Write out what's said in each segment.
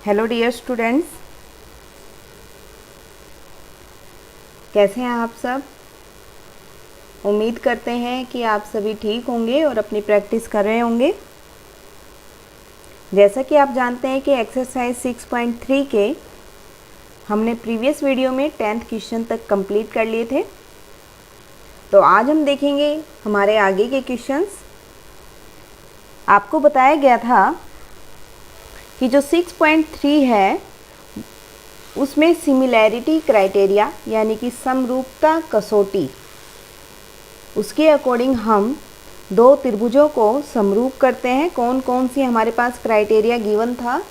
Hello dear students, कैसे हैं आप सब। उम्मीद करते हैं कि आप सभी ठीक होंगे और अपनी प्रैक्टिस कर रहे होंगे। जैसा कि आप जानते हैं कि एक्सरसाइज 6.3 के हमने प्रीवियस वीडियो में 10th क्वेश्चन तक कंप्लीट कर लिए थे। तो आज हम देखेंगे हमारे आगे के क्वेश्चंस। आपको बताया गया था कि जो 6.3 है उसमें सिमिलैरिटी क्राइटेरिया यानी कि समरूपता कसौटी, उसके अकॉर्डिंग हम दो त्रिभुजों को समरूप करते हैं। कौन कौन सी हमारे पास क्राइटेरिया गिवन था,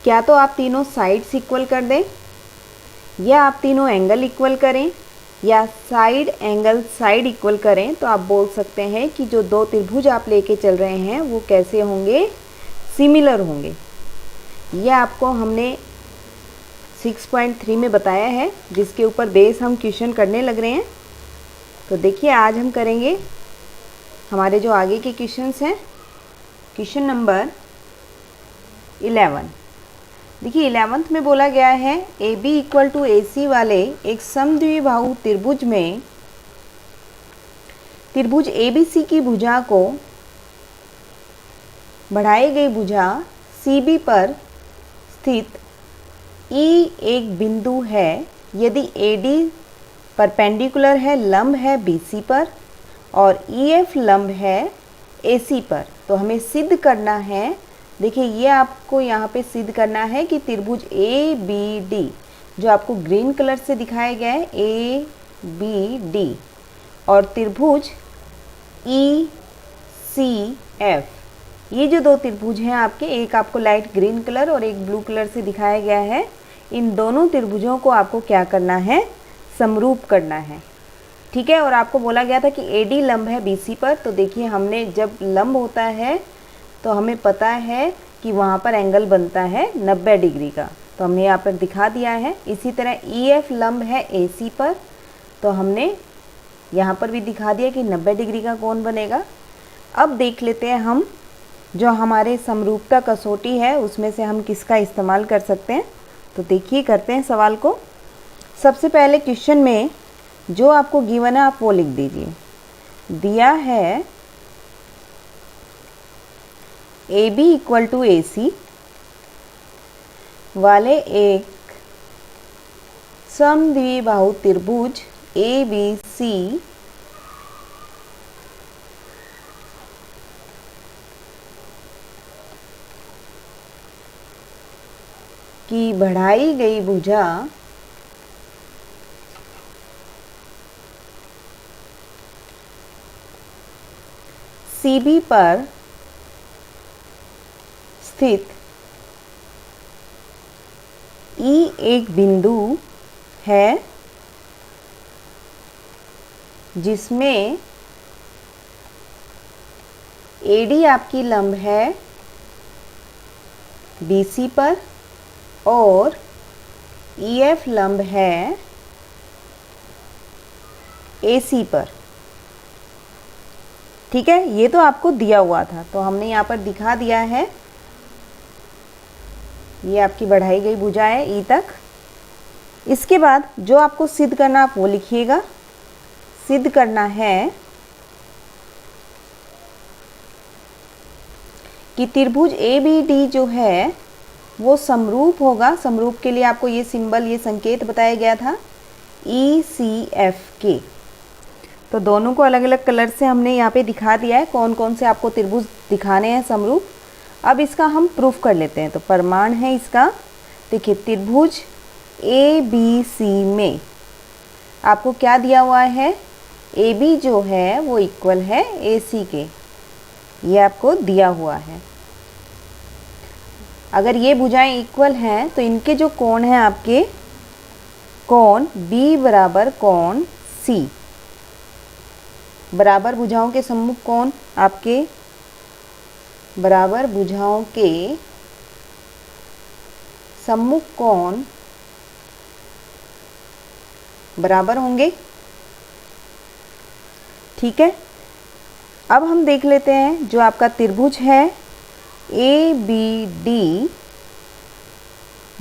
क्या तो आप तीनों साइड्स इक्वल कर दें, या आप तीनों एंगल इक्वल करें, या साइड एंगल साइड इक्वल करें। तो आप बोल सकते हैं कि जो दो त्रिभुज आप लेके चल रहे हैं वो कैसे होंगे, सिमिलर होंगे। यह आपको हमने 6.3 में बताया है, जिसके ऊपर बेस हम क्वेश्चन करने लग रहे हैं। तो देखिए आज हम करेंगे हमारे जो आगे के क्वेश्चंस हैं। Question number 11। देखिए 11th में बोला गया है AB इक्वल टू AC वाले एक समद्विबाहु त्रिभुज में त्रिभुज ABC की भुजा को बढ़ाई गई भुजा CB पर स्थित E एक बिंदु है यदि AD परपेंडिकुलर है, लंब है BC पर, और EF लंब है AC पर। तो हमें सिद्ध करना है, देखिए ये आपको यहाँ पे सिद्ध करना है कि त्रिभुज ABD जो आपको ग्रीन कलर से दिखाया गया है ABD, और त्रिभुज ECF, ये जो दो त्रिभुज हैं आपके, एक आपको लाइट ग्रीन कलर और एक ब्लू कलर से दिखाया गया है, इन दोनों त्रिभुजों को आपको क्या करना है, समरूप करना है। ठीक है। और आपको बोला गया था कि AD लंब है BC पर। तो देखिए हमने जब लंब होता है तो हमें पता है कि वहाँ पर एंगल बनता है 90 डिग्री का, तो हमने यहाँ पर दिखा दिया है। इसी तरह EF लंब है AC पर, तो हमने यहाँ पर भी दिखा दिया कि 90 डिग्री का कोण बनेगा। अब देख लेते हैं हम जो हमारे समरूपता कसौटी है उसमें से हम किसका इस्तेमाल कर सकते हैं। तो देखिए करते हैं सवाल को। सबसे पहले क्वेश्चन में जो आपको गिवन है आप वो लिख दीजिए। दिया है AB इक्वल टू AC वाले एक समद्विबाहु त्रिभुज ABC की बढ़ाई गई भुजा CB पर स्थित E एक बिंदु है जिसमें AD आपकी लंब है BC पर और EF लंब है AC पर। ठीक है, ये तो आपको दिया हुआ था, तो हमने यहाँ पर दिखा दिया है। ये आपकी बढ़ाई गई भुजा है E तक। इसके बाद जो आपको सिद्ध करना आप वो लिखिएगा। सिद्ध करना है कि त्रिभुज ABD जो है वो समरूप होगा। समरूप के लिए आपको ये सिंबल, ये संकेत बताया गया था ECF के। तो दोनों को अलग अलग कलर से हमने यहाँ पे दिखा दिया है कौन कौन से आपको त्रिभुज दिखाने हैं समरूप। अब इसका हम प्रूफ कर लेते हैं। तो प्रमाण है इसका, देखिए त्रिभुज ABC में आपको क्या दिया हुआ है, AB जो है वो इक्वल है AC के, ये आपको दिया हुआ है। अगर ये भुजाएं इक्वल हैं तो इनके जो कोण हैं आपके, कोण B बराबर कोण C, बराबर भुजाओं के सम्मुख कोण आपके, बराबर भुजाओं के सम्मुख कोण बराबर होंगे। ठीक है। अब हम देख लेते हैं जो आपका त्रिभुज है ABD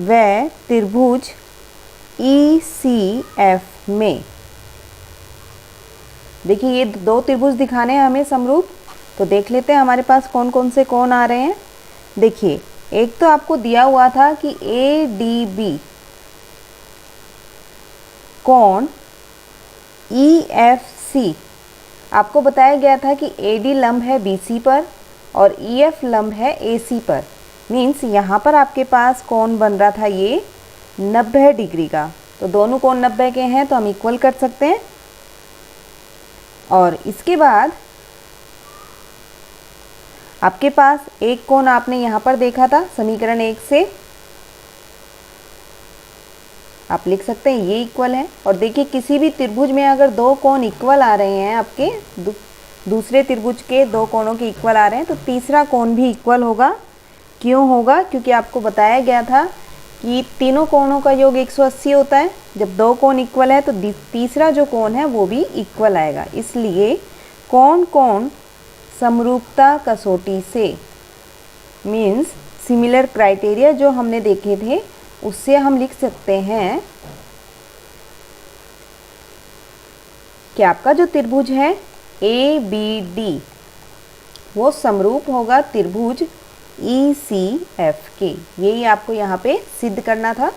व त्रिभुज ECF में। देखिए ये दो त्रिभुज दिखाने हैं हमें समरूप, तो देख लेते हैं हमारे पास कौन कौन से कोण आ रहे हैं। देखिए एक तो आपको दिया हुआ था कि ADB कोण EFC, आपको बताया गया था कि AD लंब है BC पर और EF लंब है AC पर। मीन्स यहाँ पर आपके पास कोण बन रहा था ये 90 डिग्री का, तो दोनों कोण 90 के हैं तो हम इक्वल कर सकते हैं। और इसके बाद आपके पास एक कोण आपने यहाँ पर देखा था समीकरण 1 से, आप लिख सकते हैं ये इक्वल है। और देखिए किसी भी त्रिभुज में अगर दो कोण इक्वल आ रहे हैं, आपके दूसरे त्रिभुज के दो कोणों के इक्वल आ रहे हैं, तो तीसरा कोण भी इक्वल होगा। क्यों होगा? क्योंकि आपको बताया गया था कि तीनों कोणों का योग 180 होता है। जब दो कोण इक्वल है तो तीसरा जो कोण है वो भी इक्वल आएगा। इसलिए कोण कोण समरूपता कसौटी से, मीन्स सिमिलर क्राइटेरिया जो हमने देखे थे, उससे हम लिख सकते हैं कि आपका जो त्रिभुज है ABD वो समरूप होगा त्रिभुज ECF के। यही आपको यहाँ पे सिद्ध करना था।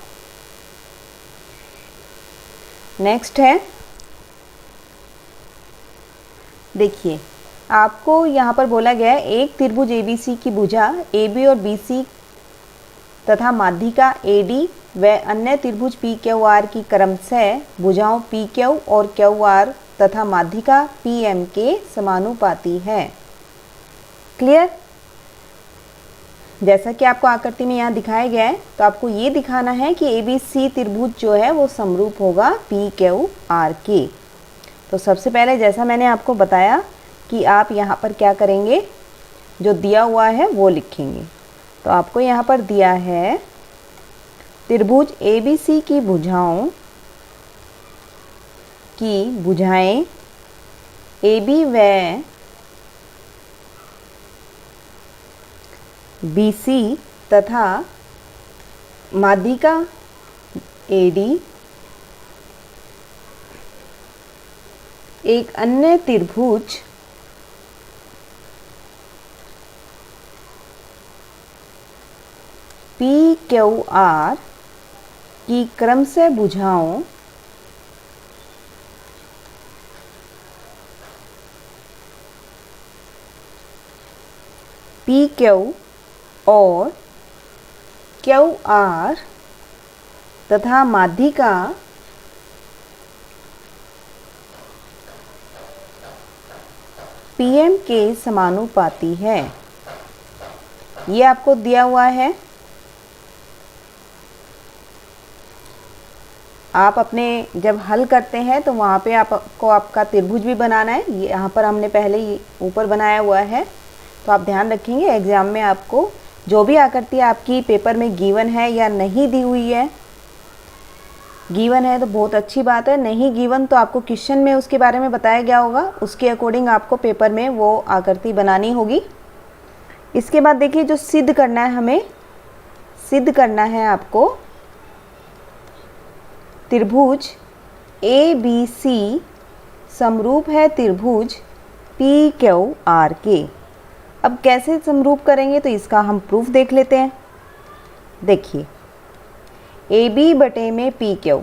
नेक्स्ट है, देखिए आपको यहाँ पर बोला गया है एक त्रिभुज ABC की भुजा AB और BC तथा माध्यिका AD व अन्य त्रिभुज PQR की क्रमशः भुजाओं PQ और QR तथा माध्यिका PM के समानुपाती है। क्लियर? जैसा कि आपको आकृति में यहाँ दिखाया गया है, तो आपको ये दिखाना है कि ABC त्रिभुज जो है वो समरूप होगा PQR के। तो सबसे पहले जैसा मैंने आपको बताया कि आप यहाँ पर क्या करेंगे, जो दिया हुआ है वो लिखेंगे। तो आपको यहाँ पर दिया है त्रिभुज ABC की भुजाएं AB व BC तथा माध्यिका AD एक अन्य त्रिभुज PQR की क्रमशः भुजाओं PQ और QR तथा माध्यिका PM के समानुपाती है। ये आपको दिया हुआ है। आप अपने जब हल करते हैं तो वहाँ पे आपको आपका त्रिभुज भी बनाना है। ये यहाँ पर हमने पहले ही ऊपर बनाया हुआ है, तो आप ध्यान रखेंगे एग्ज़ाम में आपको जो भी आकृति आपकी पेपर में गिवन है या नहीं दी हुई है, गिवन है तो बहुत अच्छी बात है, नहीं गिवन तो आपको क्वेश्चन में उसके बारे में बताया गया होगा, उसके अकॉर्डिंग आपको पेपर में वो आकृति बनानी होगी। इसके बाद देखिए जो सिद्ध करना है, हमें सिद्ध करना है आपको त्रिभुज ABC समरूप है त्रिभुज PQR के। अब कैसे समरूप करेंगे तो इसका हम प्रूफ देख लेते हैं। देखिए AB बटे में PQ,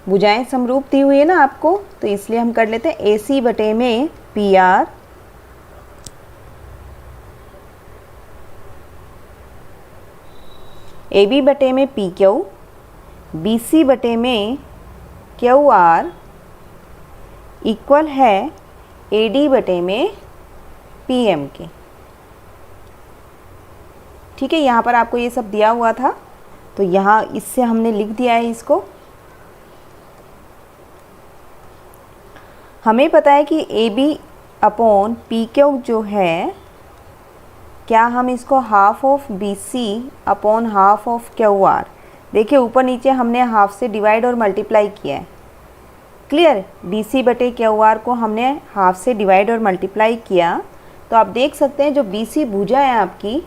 भुजाएं समरूप दी हुई है ना आपको, तो इसलिए हम कर लेते हैं AC बटे में PR AB बटे में PQ, BC बटे में QR इक्वल है AD बटे में PM के। ठीक है, यहाँ पर आपको ये सब दिया हुआ था, तो यहाँ इससे हमने लिख दिया है इसको। हमें पता है कि AB अपॉन PQ जो है, क्या हम इसको half of BC upon half of QR, देखिए ऊपर नीचे हमने हाफ से डिवाइड और मल्टीप्लाई किया है। क्लियर? BC बटे QR को हमने हाफ से डिवाइड और मल्टीप्लाई किया, तो आप देख सकते हैं जो BC भुजा है आपकी,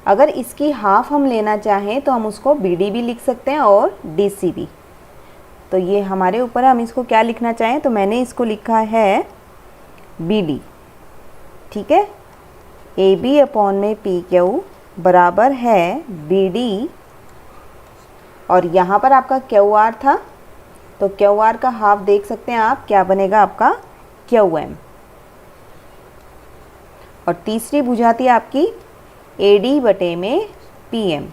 अगर इसकी हाफ हम लेना चाहें तो हम उसको BD भी लिख सकते हैं और DC भी। तो ये हमारे ऊपर है, हम इसको क्या लिखना चाहें। तो मैंने इसको लिखा है BD, ठीक है। AB अपॉन में PQ बराबर है BD, और यहाँ पर आपका QR था, तो QR का हाफ देख सकते हैं आप, क्या बनेगा आपका QM। और तीसरी भुजा थी आपकी AD बटे में PM।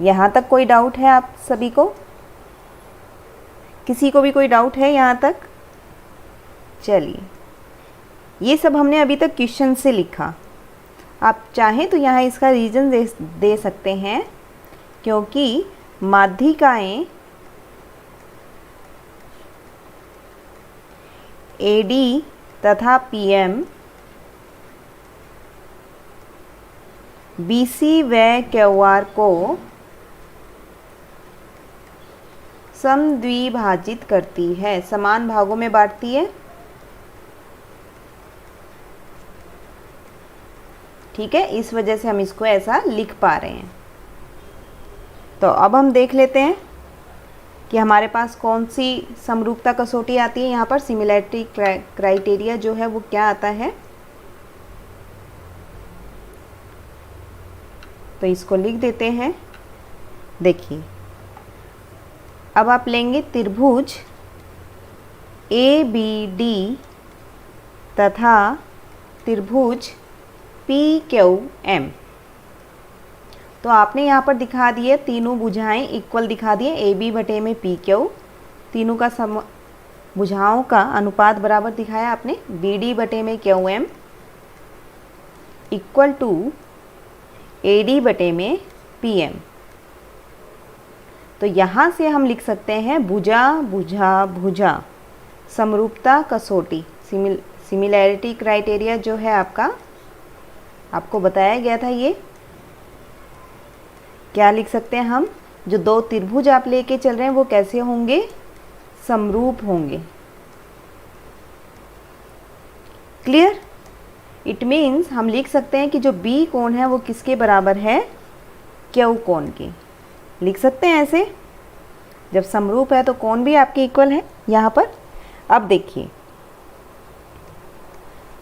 यहाँ तक कोई डाउट है आप सभी को? किसी को भी कोई डाउट है यहाँ तक? चलिए, ये सब हमने अभी तक क्वेश्चन से लिखा। आप चाहें तो यहाँ इसका रीज़न दे सकते हैं, क्योंकि माध्यिकाएं AD तथा PM BC व QR को समद्विभाजित करती है, समान भागों में बांटती है, ठीक है। इस वजह से हम इसको ऐसा लिख पा रहे हैं। तो अब हम देख लेते हैं कि हमारे पास कौन सी समरूपता कसौटी आती है। यहाँ पर सिमिलैरिटी क्राइटेरिया जो है वो क्या आता है, तो इसको लिख देते हैं। देखिए, अब आप लेंगे त्रिभुज ABD तथा त्रिभुज PQM। तो आपने यहाँ पर दिखा दिए तीनों भुजाएं इक्वल दिखा दिए, AB बटे में PQ, तीनों का भुजाओं का अनुपात बराबर दिखाया आपने, BD बटे में QM इक्वल टू AD बटे में PM। तो यहाँ से हम लिख सकते हैं भुजा भुजा भुजा समरूपता कसौटी, सिमिलैरिटी क्राइटेरिया जो है आपका, आपको बताया गया था। ये क्या लिख सकते हैं हम, जो दो त्रिभुज आप लेके चल रहे हैं वो कैसे होंगे, समरूप होंगे। क्लियर? इट मीन्स हम लिख सकते हैं कि जो B कोण है वो किसके बराबर है, Q कोण के। लिख सकते हैं ऐसे, जब समरूप है तो कोण भी आपके इक्वल है यहाँ पर। अब देखिए,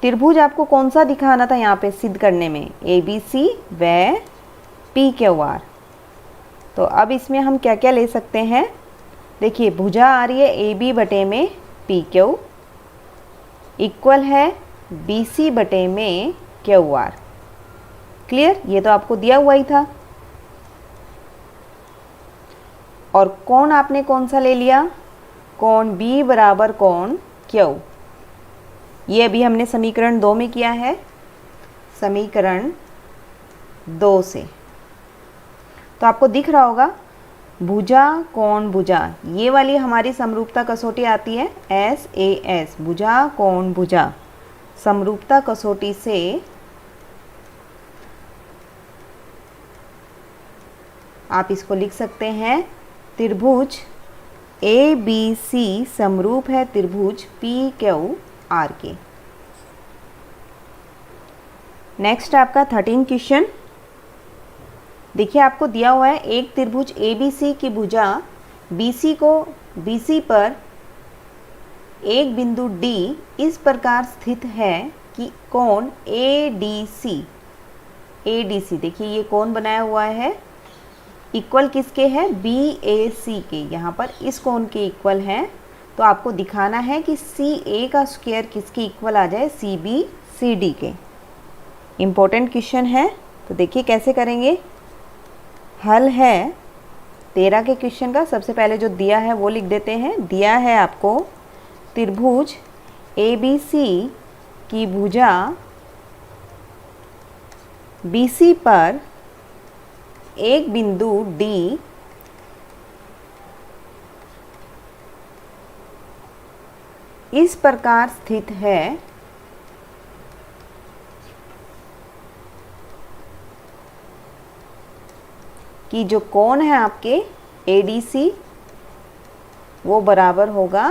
त्रिभुज आपको कौन सा दिखाना था यहाँ पे सिद्ध करने में, ABC व PQR। तो अब इसमें हम क्या क्या ले सकते हैं। देखिए, भुजा आ रही है AB बटे में PQ इक्वल है BC बटे में QR। क्लियर? ये तो आपको दिया हुआ ही था। और कोण आपने कौन सा ले लिया, कोण B बराबर कोण Q। ये अभी हमने समीकरण 2 में किया है, समीकरण 2 से। तो आपको दिख रहा होगा भुजा कोण भुजा, ये वाली हमारी समरूपता कसौटी आती है SAS, भुजा कोण भुजा। समरूपता कसौटी से आप इसको लिख सकते हैं, त्रिभुज ABC समरूप है त्रिभुज PQR के। नेक्स्ट आपका 13 क्वेश्चन। देखिए, आपको दिया हुआ है एक त्रिभुज ABC की भुजा BC पर एक बिंदु D इस प्रकार स्थित है कि कोण ADC, देखिए ये कोण बनाया हुआ है, इक्वल किसके है, BAC के। यहाँ पर इस कोण के इक्वल है। तो आपको दिखाना है कि CA का स्क्वायर किसके इक्वल आ जाए, CBCD के। इम्पोर्टेंट क्वेश्चन है, तो देखिए कैसे करेंगे। हल है 13 के क्वेश्चन का। सबसे पहले जो दिया है वो लिख देते हैं। दिया है आपको त्रिभुज ABC की भुजा BC पर एक बिंदु D इस प्रकार स्थित है कि जो कोण है आपके ADC वो बराबर होगा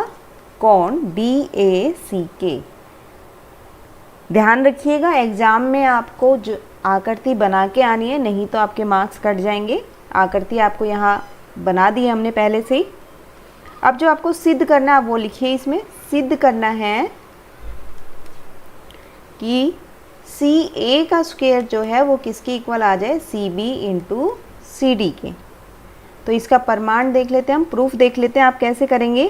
कोण BAC के। ध्यान रखिएगा, एग्जाम में आपको जो आकृति बना के आनी है, नहीं तो आपके मार्क्स कट जाएंगे। आकृति आपको यहाँ बना दी है हमने पहले से ही। अब जो आपको सिद्ध करना है आप वो लिखिए। इसमें सिद्ध करना है कि CA का स्क्वायर जो है वो किसके इक्वल आ जाए, CB इंटू CD के। तो इसका प्रमाण देख लेते हैं हम, प्रूफ देख लेते हैं आप कैसे करेंगे।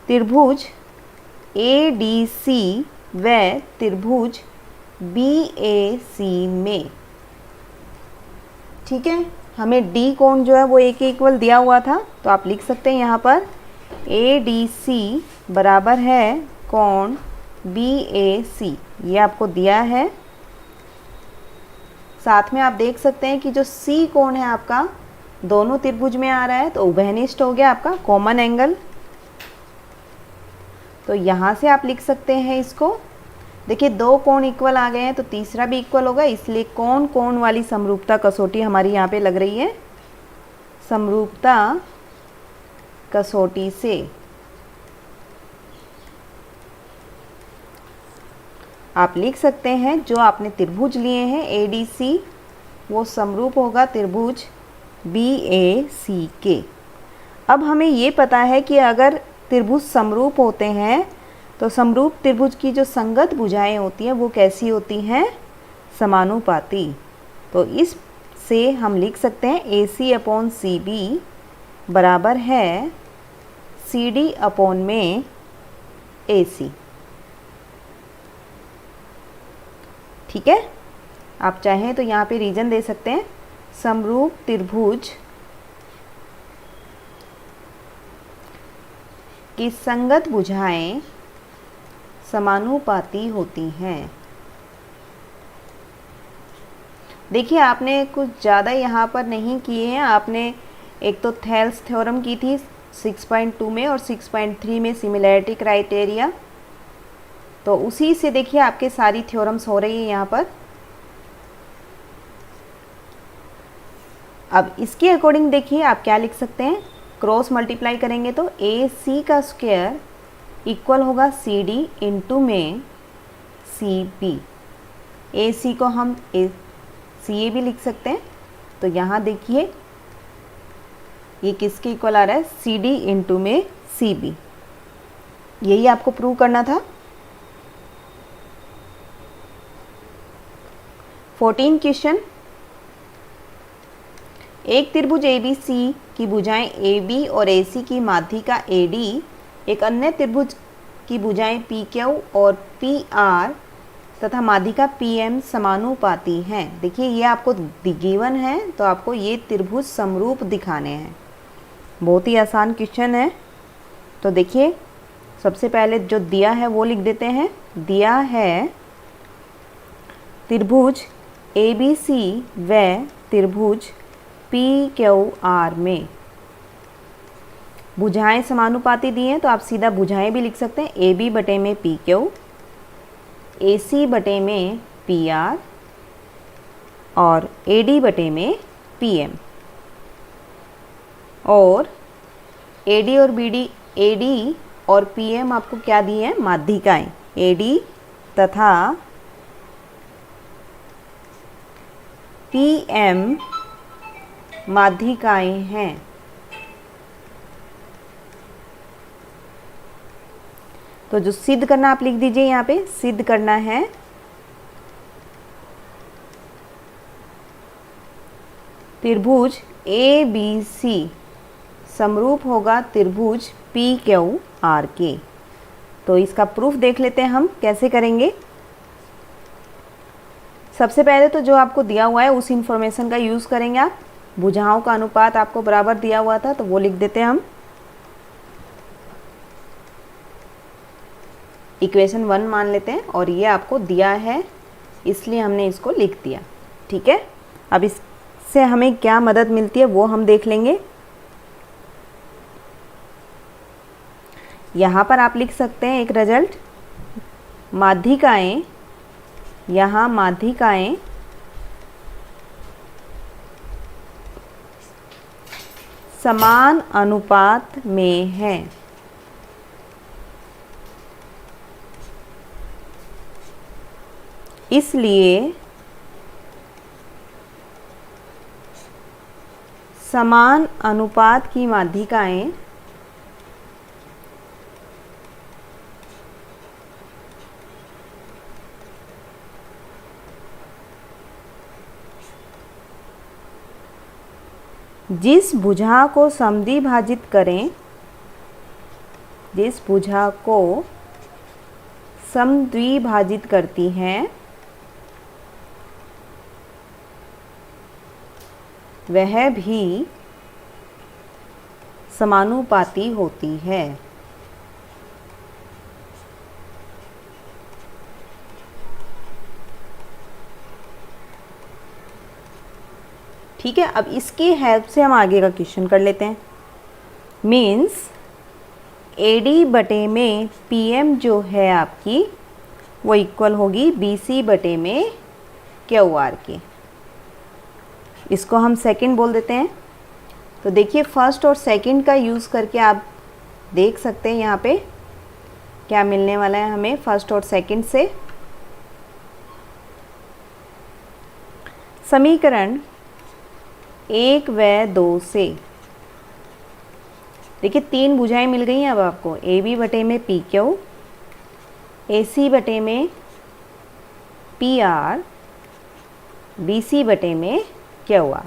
त्रिभुज ADC व त्रिभुज BAC में, ठीक है, हमें D कोण जो है वो A के इक्वल दिया हुआ था, तो आप लिख सकते हैं यहाँ पर ADC बराबर है कोण BAC, ये आपको दिया है। साथ में आप देख सकते हैं कि जो C कोण है आपका दोनों त्रिभुज में आ रहा है, तो उभयनिष्ठ हो गया आपका कॉमन एंगल। तो यहाँ से आप लिख सकते हैं इसको। देखिए दो कोण इक्वल आ गए हैं तो तीसरा भी इक्वल होगा, इसलिए कोण कोण वाली समरूपता कसौटी हमारी यहाँ पे लग रही है। समरूपता कसौटी से आप लिख सकते हैं जो आपने त्रिभुज लिए हैं ADC वो समरूप होगा त्रिभुज BAC के। अब हमें ये पता है कि अगर त्रिभुज समरूप होते हैं तो समरूप त्रिभुज की जो संगत भुजाएं होती हैं वो कैसी होती हैं, समानुपाती। तो इस से हम लिख सकते हैं AC अपॉन CB बराबर है CD अपॉन में AC। ठीक है, आप चाहें तो यहाँ पे रीजन दे सकते हैं, समरूप त्रिभुज की संगत भुजाएं समानुपाती होती हैं। देखिए आपने कुछ ज़्यादा यहाँ पर नहीं किए हैं, आपने एक तो थेल्स थ्योरम की थी 6.2 में और 6.3 में सिमिलैरिटी क्राइटेरिया, तो उसी से देखिए आपके सारी थ्योरम्स हो रही है यहाँ पर। अब इसके अकॉर्डिंग देखिए आप क्या लिख सकते हैं, क्रॉस मल्टीप्लाई करेंगे तो AC का स्क्वायर इक्वल होगा CD इंटू में CB। AC को हम CA भी लिख सकते हैं। तो यहाँ देखिए ये किसके इक्वल आ रहा है, CD इंटू में CB। यही आपको प्रूव करना था। 14 क्वेश्चन, एक त्रिभुज ABC की भुजाएं AB और AC की माध्यिका AD एक अन्य त्रिभुज की भुजाएं PQ और PR तथा माध्यिका PM समानुपाती हैं। देखिए ये आपको गिवन है तो आपको ये त्रिभुज समरूप दिखाने हैं। बहुत ही आसान क्वेश्चन है। तो देखिए सबसे पहले जो दिया है वो लिख देते हैं। दिया है त्रिभुज ABC व त्रिभुज PQR में भुजाएं समानुपाती दी हैं, तो आप सीधा भुजाएं भी लिख सकते हैं, AB बटे में PQ, AC बटे में PR और AD बटे में PM। और AD और PM आपको क्या दी है, माध्यिकाएं AD तथा PM माध्यिकाएं हैं। तो जो सिद्ध करना आप लिख दीजिए यहाँ पे, सिद्ध करना है त्रिभुज ABC समरूप होगा त्रिभुज PQR के। तो इसका प्रूफ देख लेते हैं हम कैसे करेंगे। सबसे पहले तो जो आपको दिया हुआ है उस इंफॉर्मेशन का यूज़ करेंगे आप। भुजाओं का अनुपात आपको बराबर दिया हुआ था तो वो लिख देते हैं हम। इक्वेशन 1 मान लेते हैं और ये आपको दिया है इसलिए हमने इसको लिख दिया। ठीक है, अब इससे हमें क्या मदद मिलती है वो हम देख लेंगे। यहाँ पर आप लिख सकते हैं एक रिजल्ट, माध्यिकाएं, यहाँ माध्यिकाएं समान अनुपात में हैं। इसलिए समान अनुपात की माध्यिकाएं जिस भुजा को समद्विभाजित करें, जिस भुजा को समद्विभाजित करती हैं वह भी समानुपाती होती है। ठीक है, अब इसकी हेल्प से हम आगे का क्वेश्चन कर लेते हैं। मीन्स AD बटे में PM जो है आपकी वो इक्वल होगी BC बटे में QR के। इसको हम सेकंड बोल देते हैं। तो देखिए फर्स्ट और सेकंड का यूज़ करके आप देख सकते हैं यहाँ पे क्या मिलने वाला है हमें फर्स्ट और सेकंड से। समीकरण 1 व 2 से देखिए 3 भुजाएं मिल गई हैं अब आपको। AB बटे में PQ, AC बटे में PR, BC बटे में QR।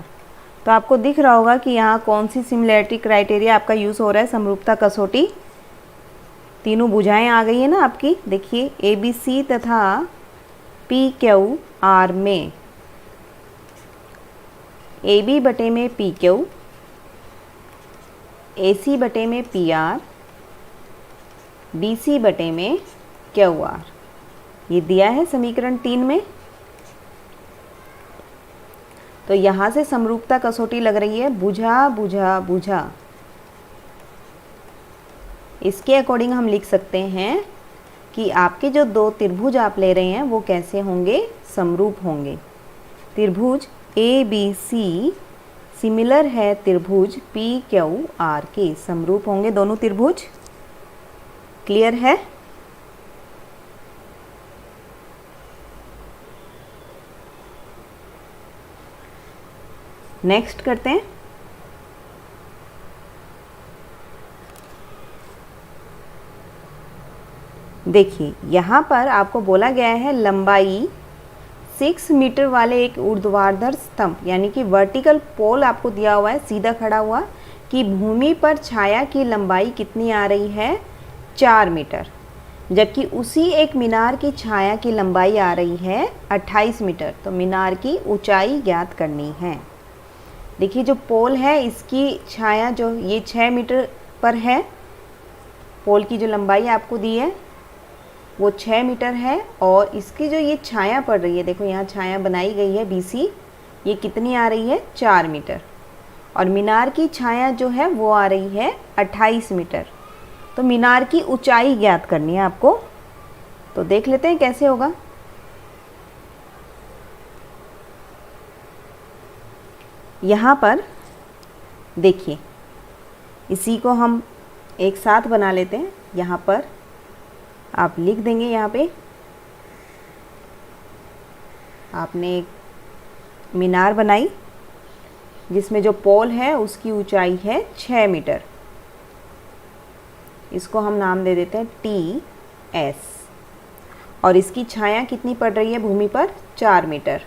तो आपको दिख रहा होगा कि यहाँ कौन सी सिमिलैरिटी क्राइटेरिया आपका यूज़ हो रहा है, समरूपता कसौटी। तीनों भुजाएं आ गई है ना आपकी। देखिए ABC तथा PQR में AB बटे में PQ, AC बटे में PR, BC बटे में QR, ये दिया है समीकरण 3 में। तो यहाँ से समरूपता कसौटी लग रही है भुजा भुजा भुजा। इसके अकॉर्डिंग हम लिख सकते हैं कि आपके जो दो त्रिभुज आप ले रहे हैं वो कैसे होंगे, समरूप होंगे। त्रिभुज ABC सिमिलर है त्रिभुज PQR के, समरूप होंगे दोनों त्रिभुज। क्लियर है? नेक्स्ट करते हैं। देखिए यहाँ पर आपको बोला गया है लंबाई 6 मीटर वाले एक ऊर्ध्वाधर स्तंभ यानी कि वर्टिकल पोल आपको दिया हुआ है सीधा खड़ा हुआ, कि भूमि पर छाया की लंबाई कितनी आ रही है, 4 मीटर, जबकि उसी एक मीनार की छाया की लंबाई आ रही है 28 मीटर। तो मीनार की ऊंचाई ज्ञात करनी है। देखिए जो पोल है इसकी छाया जो ये 6 मीटर पर है, पोल की जो लंबाई आपको दी है वो 6 मीटर है, और इसकी जो ये छाया पड़ रही है, देखो यहाँ छाया बनाई गई है BC, ये कितनी आ रही है, 4 मीटर, और मीनार की छाया जो है वो आ रही है 28 मीटर। तो मीनार की ऊंचाई ज्ञात करनी है आपको। तो देख लेते हैं कैसे होगा। यहाँ पर देखिए इसी को हम एक साथ बना लेते हैं। यहाँ पर आप लिख देंगे, यहाँ पे आपने एक मीनार बनाई जिसमें जो पोल है उसकी ऊंचाई है 6 मीटर। इसको हम नाम दे देते हैं TS, और इसकी छाया कितनी पड़ रही है भूमि पर, 4 मीटर।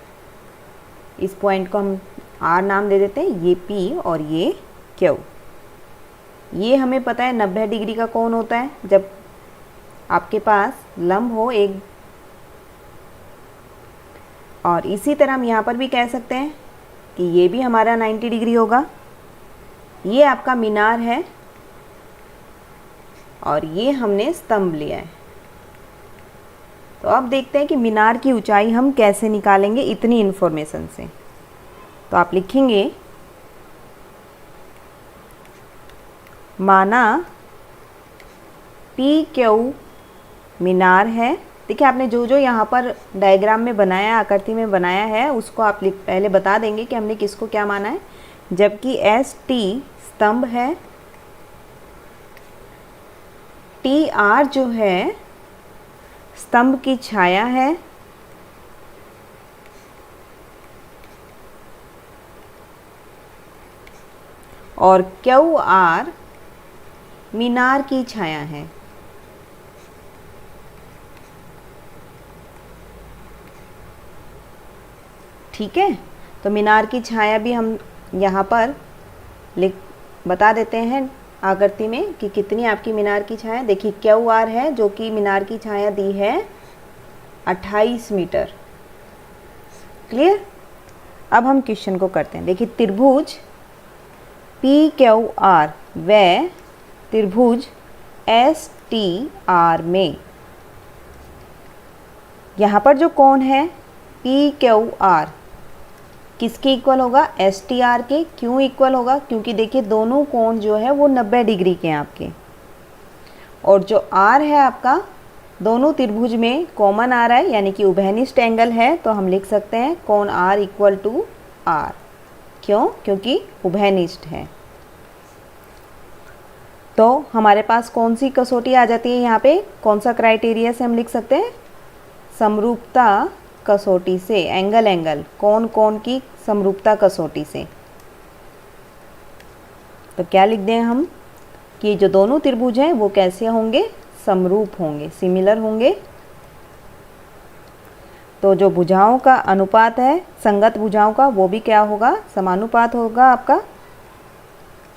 इस पॉइंट को हम R नाम दे देते हैं, ये P और ये Q। ये हमें पता है 90 डिग्री का कोण होता है जब आपके पास लंब हो एक, और इसी तरह हम यहाँ पर भी कह सकते हैं कि ये भी हमारा 90 डिग्री होगा। ये आपका मीनार है और ये हमने स्तंभ लिया है। तो अब देखते हैं कि मीनार की ऊंचाई हम कैसे निकालेंगे इतनी इन्फॉर्मेशन से। तो आप लिखेंगे, माना PQ मीनार है। देखिए आपने जो जो यहाँ पर डायग्राम में बनाया, आकृति में बनाया है, उसको आप पहले बता देंगे कि हमने किसको क्या माना है। जबकि ST स्तंभ है, TR जो है स्तंभ की छाया है, और क्यू आर मीनार की छाया है। ठीक है, तो मीनार की छाया भी हम यहाँ पर बता देते हैं आकृति में कि कितनी आपकी मीनार की छाया। देखिए क्यू आर है जो कि मीनार की छाया दी है 28 मीटर। क्लियर। अब हम क्वेश्चन को करते हैं। देखिए त्रिभुज पी क्यू आर व त्रिभुज एस टी आर में, यहाँ पर जो कोण है पी क्यू आर किसके इक्वल होगा? एस टी आर के। क्यों इक्वल होगा? क्योंकि देखिए दोनों कोण जो है वो 90 डिग्री के हैं आपके, और जो आर है आपका दोनों त्रिभुज में कॉमन आ रहा है, यानी कि उभयनिष्ठ एंगल है, तो हम लिख सकते हैं कोण आर इक्वल टू आर। क्यों? क्योंकि उभयनिष्ठ है। तो हमारे पास कौन सी कसौटी आ जाती है यहाँ पे? कौन सा क्राइटेरिया से हम लिख सकते हैं? समरूपता कसौटी से। एंगल कोण की समरूपता कसौटी से। तो क्या लिख दें हम कि जो दोनों त्रिभुज हैं वो कैसे होंगे? समरूप होंगे, सिमिलर होंगे। तो जो भुजाओं का अनुपात है, संगत भुजाओं का, वो भी क्या होगा? समानुपात होगा आपका।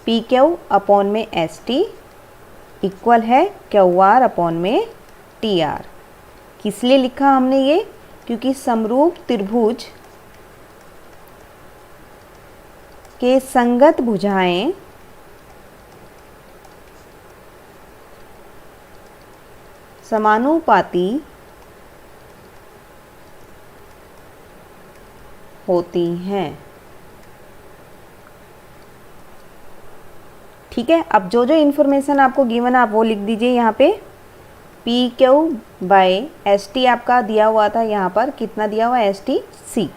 पी क्यू अपॉन में एस टी इक्वल है क्यू आर अपॉन में टी आर। किस लिए लिखा हमने ये? क्योंकि समरूप त्रिभुज के संगत भुजाएं समानुपाती होती हैं। ठीक है, अब जो जो इन्फॉर्मेशन आपको गिवन है आप वो लिख दीजिए यहाँ पे। P Q by S T आपका दिया हुआ था, यहाँ पर कितना दिया हुआ है? एस टी 6,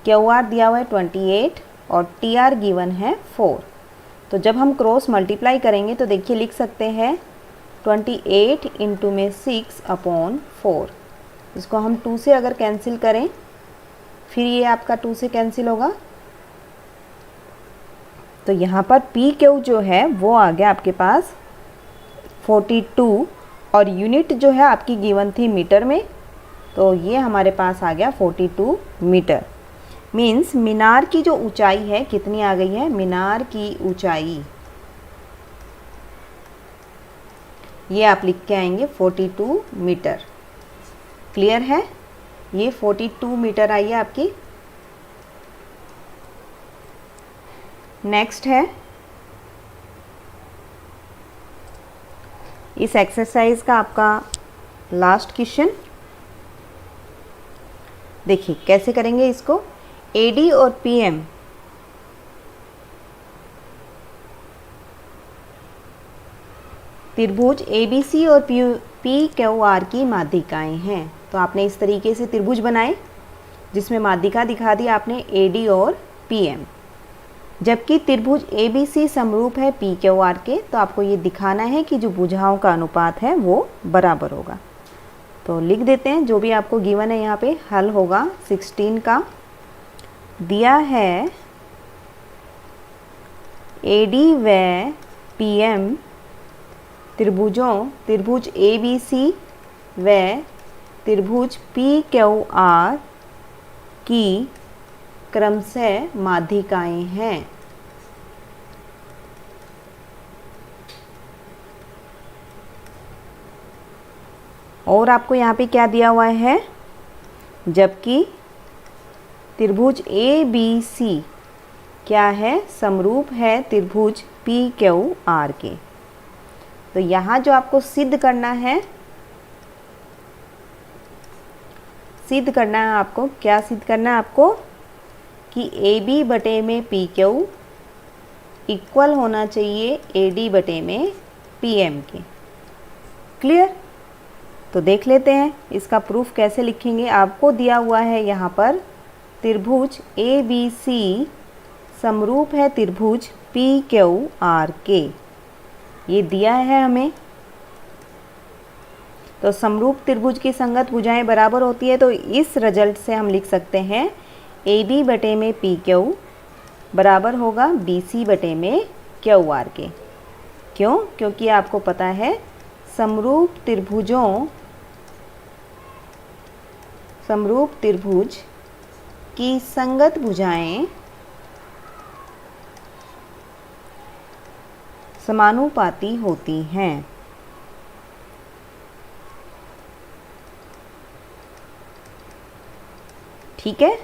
क्यू आर दिया हुआ है 28 और टी आर गिवन है 4। तो जब हम क्रॉस मल्टीप्लाई करेंगे तो देखिए लिख सकते हैं 28 इंटू में 6 अपॉन 4। इसको हम 2 से अगर कैंसिल करें फिर ये आपका 2 से कैंसिल होगा, तो यहाँ पर पी क्यू जो है वो आ गया आपके पास 42, और यूनिट जो है आपकी गिवन थी मीटर में, तो ये हमारे पास आ गया 42 मीटर। मीन्स मीनार की जो ऊंचाई है कितनी आ गई है? मीनार की ऊंचाई ये आप लिख के आएंगे 42 मीटर। क्लियर है? ये 42 मीटर आई है आपकी। नेक्स्ट है इस एक्सरसाइज का आपका लास्ट क्वेश्चन। देखिए कैसे करेंगे इसको। एडी और पीएम त्रिभुज एबीसी और पी क्यू आर की माध्यिकाएं हैं। तो आपने इस तरीके से त्रिभुज बनाए जिसमें माध्यिका दिखा दी आपने एडी और पीएम, जबकि त्रिभुज एबीसी समरूप है पी क्यू आर के। तो आपको ये दिखाना है कि जो भुजाओं का अनुपात है वो बराबर होगा। तो लिख देते हैं जो भी आपको गिवन है यहाँ पे। हल होगा 16 का। दिया है एडी व पीएम त्रिभुज एबीसी व त्रिभुज पी क्यू आर की क्रमशः माध्यिकाएं हैं। और आपको यहाँ पे क्या दिया हुआ है? जबकि त्रिभुज ए बी सी क्या है? समरूप है त्रिभुज पी क्यू आर के। तो यहाँ जो आपको सिद्ध करना है, आपको क्या सिद्ध करना है? आपको कि ए बी बटे में पी क्यू इक्वल होना चाहिए ए डी बटे में पी एम के। क्लियर? तो देख लेते हैं इसका प्रूफ कैसे लिखेंगे। आपको दिया हुआ है यहाँ पर त्रिभुज ए बी सी समरूप है त्रिभुज पी क्यू आर के, ये दिया है हमें। तो समरूप त्रिभुज की संगत भुजाएं बराबर होती है, तो इस रिजल्ट से हम लिख सकते हैं ए बी बटे में पी क्यू बराबर होगा BC बटे में QR के। क्यों? क्योंकि आपको पता है समरूप त्रिभुज की संगत भुजाएं समानुपाती होती हैं। ठीक है,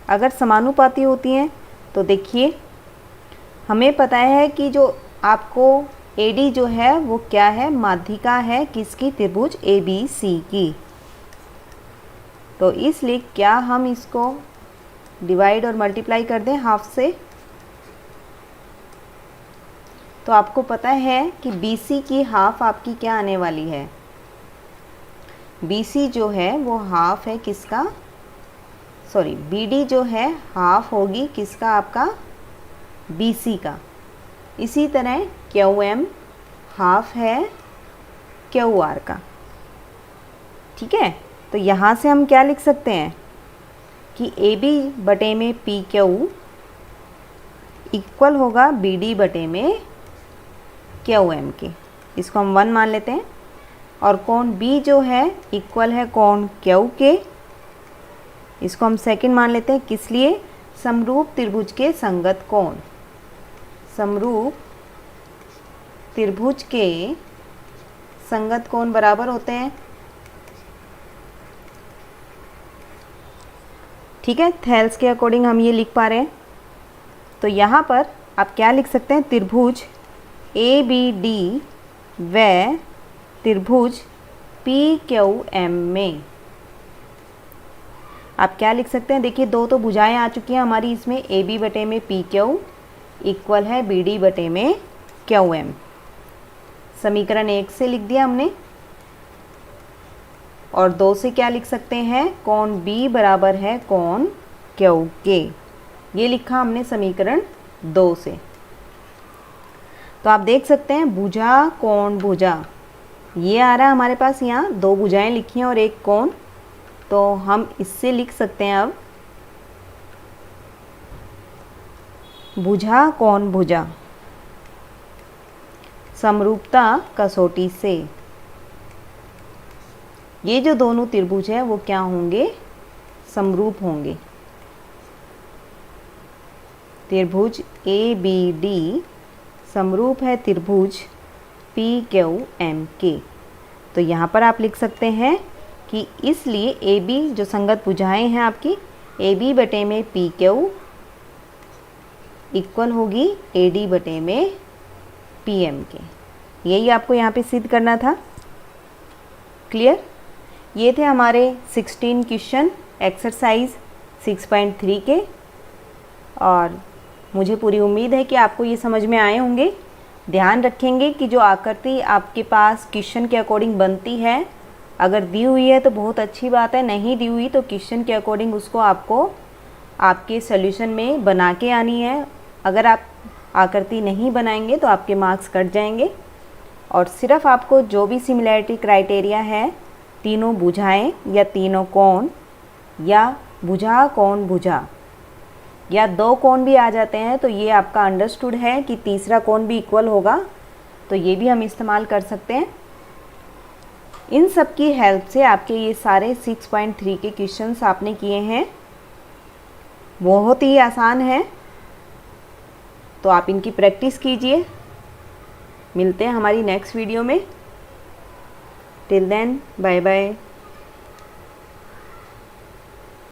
अगर समानुपाती होती हैं तो देखिए हमें पता है कि जो आपको AD जो है वो क्या है, माध्यिका है किसकी, त्रिभुज ABC की। तो इसलिए क्या हम इसको डिवाइड और मल्टीप्लाई कर दें हाफ से, तो आपको पता है कि BC की हाफ आपकी क्या आने वाली है, BC जो है वो हाफ है किसका, सॉरी BD जो है हाफ होगी किसका, आपका BC का। इसी तरह QM हाफ है QR का। ठीक है, तो यहाँ से हम क्या लिख सकते हैं कि AB बटे में PQ इक्वल होगा BD बटे में QM के। इसको हम 1 मान लेते हैं। और कोण B जो है इक्वल है कोण Q के। इसको हम सेकंड मान लेते हैं, किस लिए, समरूप त्रिभुज के संगत कोण। समरूप त्रिभुज के संगत कोण बराबर होते हैं। ठीक है, थेल्स के अकॉर्डिंग हम ये लिख पा रहे हैं। तो यहाँ पर आप क्या लिख सकते हैं, त्रिभुज ABD व त्रिभुज PQM में आप क्या लिख सकते हैं, देखिए दो तो भुजाएं आ चुकी हैं हमारी इसमें, AB बटे में PQ इक्वल है BD बटे में QM। समीकरण 1 से लिख दिया हमने। और 2 से क्या लिख सकते हैं, कोण B बराबर है कोण Q के। ये लिखा हमने समीकरण 2 से। तो आप देख सकते हैं भुजा कोण भुजा ये आ रहा है हमारे पास, यहाँ 2 भुजाएं लिखी हैं और एक कोण। तो हम इससे लिख सकते हैं अब भुजा कोण भुजा समरूपता कसौटी से ये जो दोनों त्रिभुज है वो क्या होंगे, समरूप होंगे। त्रिभुज ABD समरूप है त्रिभुज PQM के। तो यहाँ पर आप लिख सकते हैं कि इसलिए AB जो संगत भुजाएं हैं आपकी, AB बटे में PQ इक्वल होगी AD बटे में PM के। यही आपको यहाँ पे सिद्ध करना था। क्लियर? ये थे हमारे 16 क्वेश्चन एक्सरसाइज 6.3 के। और मुझे पूरी उम्मीद है कि आपको ये समझ में आए होंगे। ध्यान रखेंगे कि जो आकृति आपके पास क्वेश्चन के अकॉर्डिंग बनती है, अगर दी हुई है तो बहुत अच्छी बात है, नहीं दी हुई तो क्वेश्चन के अकॉर्डिंग उसको आपको आपके सॉल्यूशन में बना के आनी है। अगर आप आकृति नहीं बनाएंगे तो आपके मार्क्स कट जाएंगे। और सिर्फ आपको जो भी सिमिलैरिटी क्राइटेरिया है, तीनों भुजाएं या तीनों कोण या भुजा कोण भुजा या 2 कोण भी आ जाते हैं तो ये आपका अंडरस्टूड है कि तीसरा कोण भी इक्वल होगा, तो ये भी हम इस्तेमाल कर सकते हैं। इन सब की हेल्प से आपके ये सारे 6.3 के क्वेश्चंस आपने किए हैं, बहुत ही आसान है। तो आप इनकी प्रैक्टिस कीजिए। मिलते हैं हमारी नेक्स्ट वीडियो में। Till then bye bye.